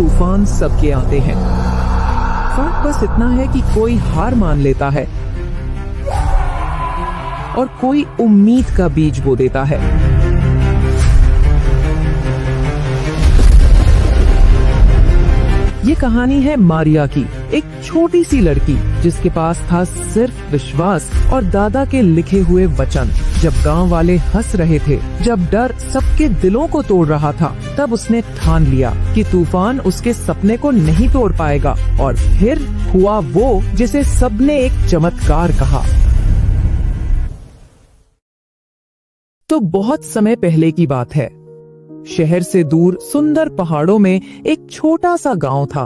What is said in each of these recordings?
तूफान सबके आते हैं। फर्क बस इतना है कि कोई हार मान लेता है और कोई उम्मीद का बीज बो देता है। ये कहानी है मारिया की, एक छोटी सी लड़की जिसके पास था सिर्फ विश्वास और दादा के लिखे हुए वचन। जब गांव वाले हंस रहे थे, जब डर सबके दिलों को तोड़ रहा था, तब उसने ठान लिया कि तूफान उसके सपने को नहीं तोड़ पाएगा। और फिर हुआ वो जिसे सबने एक चमत्कार कहा। तो बहुत समय पहले की बात है। शहर से दूर सुंदर पहाड़ों में एक छोटा सा गांव था।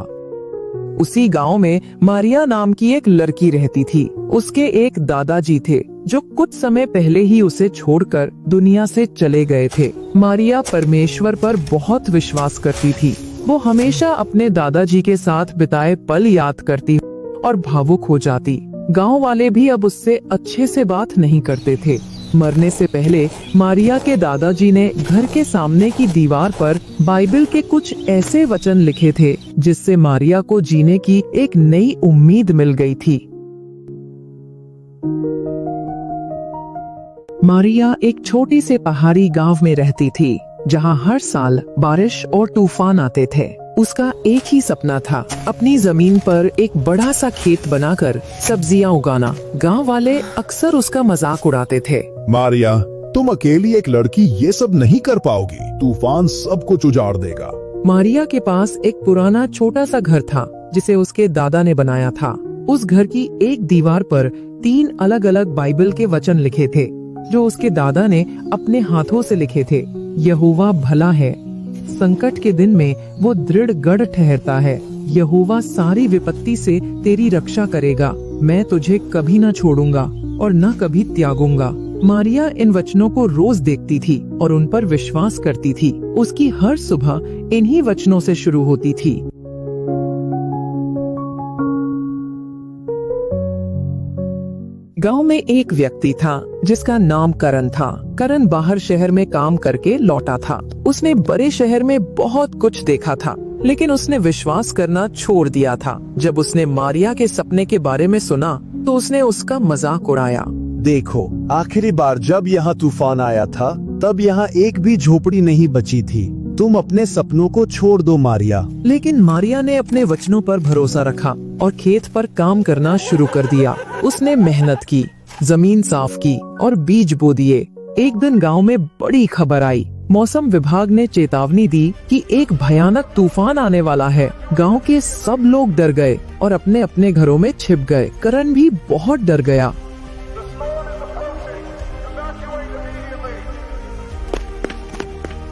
उसी गांव में मारिया नाम की एक लड़की रहती थी। उसके एक दादाजी थे जो कुछ समय पहले ही उसे छोड़कर दुनिया से चले गए थे। मारिया परमेश्वर पर बहुत विश्वास करती थी। वो हमेशा अपने दादाजी के साथ बिताए पल याद करती और भावुक हो जाती। गांव वाले भी अब उससे अच्छे से बात नहीं करते थे। मरने से पहले मारिया के दादाजी ने घर के सामने की दीवार पर बाइबल के कुछ ऐसे वचन लिखे थे जिससे मारिया को जीने की एक नई उम्मीद मिल गई थी। मारिया एक छोटे से पहाड़ी गांव में रहती थी जहां हर साल बारिश और तूफान आते थे। उसका एक ही सपना था, अपनी जमीन पर एक बड़ा सा खेत बनाकर सब्जियां उगाना। गांव वाले अक्सर उसका मजाक उड़ाते थे। मारिया, तुम अकेली एक लड़की ये सब नहीं कर पाओगी, तूफान सब कुछ उजाड़ देगा। मारिया के पास एक पुराना छोटा सा घर था जिसे उसके दादा ने बनाया था। उस घर की एक दीवार पर 3 अलग अलग बाइबल के वचन लिखे थे जो उसके दादा ने अपने हाथों से लिखे थे। यहोवा भला है, संकट के दिन में वो दृढ़ गढ़ ठहरता है। यहोवा सारी विपत्ति से तेरी रक्षा करेगा। मैं तुझे कभी न छोड़ूंगा और न कभी त्यागूंगा। मारिया इन वचनों को रोज देखती थी और उन पर विश्वास करती थी। उसकी हर सुबह इन्हीं वचनों से शुरू होती थी। गांव में एक व्यक्ति था जिसका नाम करण था। करण बाहर शहर में काम करके लौटा था। उसने बड़े शहर में बहुत कुछ देखा था, लेकिन उसने विश्वास करना छोड़ दिया था। जब उसने मारिया के सपने के बारे में सुना तो उसने उसका मजाक उड़ाया। देखो, आखिरी बार जब यहाँ तूफान आया था तब यहाँ एक भी झोपड़ी नहीं बची थी। तुम अपने सपनों को छोड़ दो मारिया। लेकिन मारिया ने अपने वचनों पर भरोसा रखा और खेत पर काम करना शुरू कर दिया। उसने मेहनत की, जमीन साफ की और बीज बो दिए। एक दिन गांव में बड़ी खबर आई। मौसम विभाग ने चेतावनी दी कि एक भयानक तूफान आने वाला है। गांव के सब लोग डर गए और अपने अपने घरों में छिप गए। करण भी बहुत डर गया।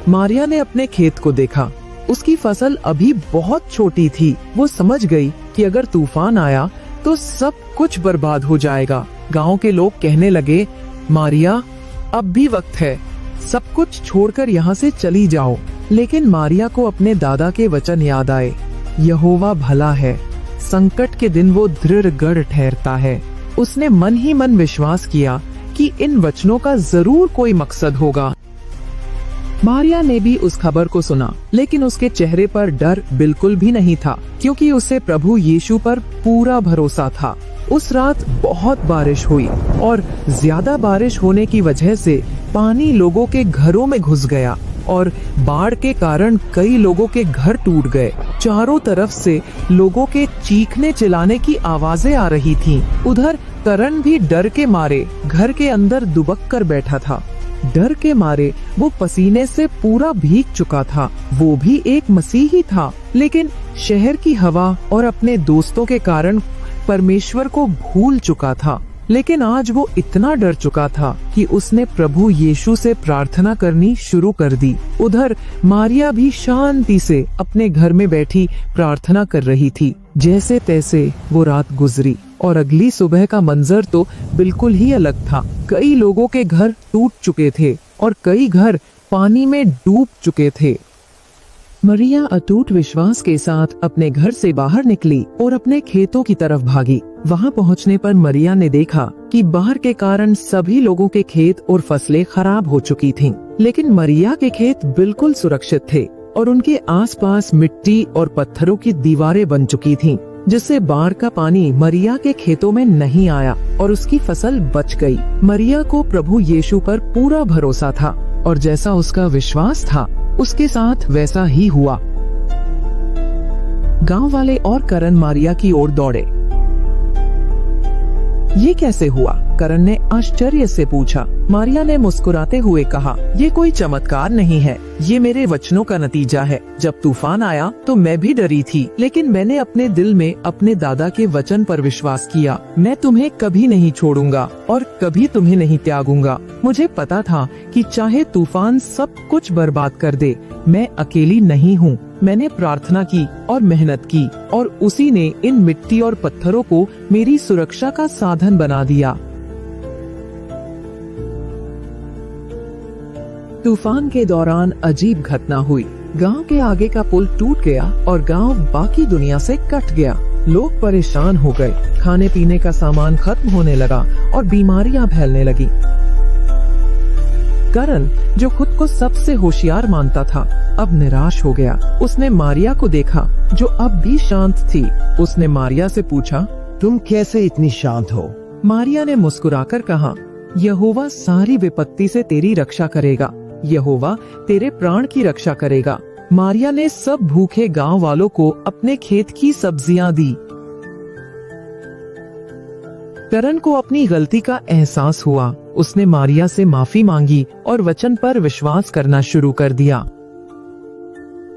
मारिया ने अपने खेत को देखा। उसकी फसल अभी बहुत छोटी थी। वो समझ गई कि अगर तूफान आया तो सब कुछ बर्बाद हो जाएगा। गांव के लोग कहने लगे, मारिया, अब भी वक्त है, सब कुछ छोड़कर यहाँ से चली जाओ। लेकिन मारिया को अपने दादा के वचन याद आए। यहोवा भला है, संकट के दिन वो दृढ़ गढ़ ठहरता है। उसने मन ही मन विश्वास किया कि इन वचनों का जरूर कोई मकसद होगा। मारिया ने भी उस खबर को सुना, लेकिन उसके चेहरे पर डर बिल्कुल भी नहीं था, क्योंकि उसे प्रभु यीशु पर पूरा भरोसा था। उस रात बहुत बारिश हुई और ज्यादा बारिश होने की वजह से पानी लोगों के घरों में घुस गया और बाढ़ के कारण कई लोगों के घर टूट गए। चारों तरफ से लोगों के चीखने चिल्लाने की आवाजें आ रही थीं। उधर करण भी डर के मारे घर के अंदर दुबक कर बैठा था। डर के मारे वो पसीने से पूरा भीग चुका था। वो भी एक मसीही था, लेकिन शहर की हवा और अपने दोस्तों के कारण परमेश्वर को भूल चुका था। लेकिन आज वो इतना डर चुका था कि उसने प्रभु यीशु से प्रार्थना करनी शुरू कर दी। उधर मारिया भी शांति से अपने घर में बैठी प्रार्थना कर रही थी। जैसे तैसे वो रात गुजरी और अगली सुबह का मंजर तो बिल्कुल ही अलग था। कई लोगों के घर टूट चुके थे और कई घर पानी में डूब चुके थे। मारिया अटूट विश्वास के साथ अपने घर से बाहर निकली और अपने खेतों की तरफ भागी। वहां पहुंचने पर मारिया ने देखा कि बाढ़ के कारण सभी लोगों के खेत और फसलें खराब हो चुकी थीं। लेकिन मारिया के खेत बिल्कुल सुरक्षित थे। और उनके आसपास मिट्टी और पत्थरों की दीवारें बन चुकी थीं, जिससे बाढ़ का पानी मरिया के खेतों में नहीं आया और उसकी फसल बच गई। मरिया को प्रभु यीशु पर पूरा भरोसा था और जैसा उसका विश्वास था उसके साथ वैसा ही हुआ। गांव वाले और करण मारिया की ओर दौड़े। ये कैसे हुआ? करण ने आश्चर्य से पूछा। मारिया ने मुस्कुराते हुए कहा, ये कोई चमत्कार नहीं है, ये मेरे वचनों का नतीजा है। जब तूफान आया तो मैं भी डरी थी, लेकिन मैंने अपने दिल में अपने दादा के वचन पर विश्वास किया। मैं तुम्हें कभी नहीं छोड़ूंगा और कभी तुम्हें नहीं त्यागूंगा। मुझे पता था कि चाहे तूफान सब कुछ बर्बाद कर दे, मैं अकेली नहीं हूँ। मैंने प्रार्थना की और मेहनत की और उसी ने इन मिट्टी और पत्थरों को मेरी सुरक्षा का साधन बना दिया। तूफान के दौरान अजीब घटना हुई। गांव के आगे का पुल टूट गया और गांव बाकी दुनिया से कट गया। लोग परेशान हो गए, खाने पीने का सामान खत्म होने लगा और बीमारियां फैलने लगी। करण, जो खुद को सबसे होशियार मानता था, अब निराश हो गया। उसने मारिया को देखा, जो अब भी शांत थी। उसने मारिया से पूछा, तुम कैसे इतनी शांत हो? मारिया ने मुस्कुराकर कहा, यहोवा सारी विपत्ति से तेरी रक्षा करेगा। यहोवा तेरे प्राण की रक्षा करेगा। मारिया ने सब भूखे गांव वालों को अपने खेत की सब्जियां दी। करण को अपनी गलती का एहसास हुआ। उसने मारिया से माफी मांगी और वचन पर विश्वास करना शुरू कर दिया।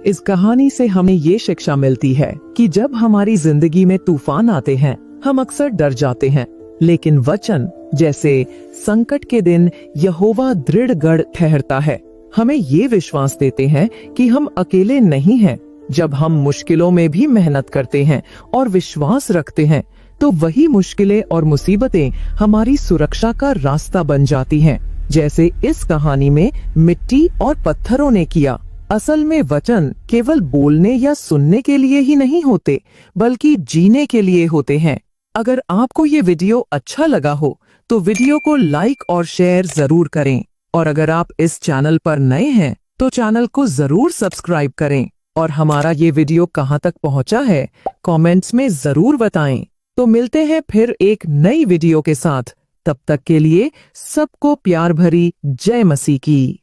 इस कहानी से हमें ये शिक्षा मिलती है कि जब हमारी जिंदगी में तूफान आते हैं, हम अक्सर डर जाते हैं, लेकिन वचन जैसे संकट के दिन यहोवा दृढ़ गढ़ ठहरता है, हमें ये विश्वास देते हैं कि हम अकेले नहीं हैं। जब हम मुश्किलों में भी मेहनत करते हैं और विश्वास रखते हैं, तो वही मुश्किलें और मुसीबतें हमारी सुरक्षा का रास्ता बन जाती हैं, जैसे इस कहानी में मिट्टी और पत्थरों ने किया। असल में वचन केवल बोलने या सुनने के लिए ही नहीं होते, बल्कि जीने के लिए होते हैं। अगर आपको ये वीडियो अच्छा लगा हो तो वीडियो को लाइक और शेयर जरूर करें, और अगर आप इस चैनल पर नए हैं तो चैनल को जरूर सब्सक्राइब करें, और हमारा ये वीडियो कहाँ तक पहुँचा है कमेंट्स में जरूर बताएं। तो मिलते हैं फिर एक नई वीडियो के साथ। तब तक के लिए सबको प्यार भरी जय मसीह की।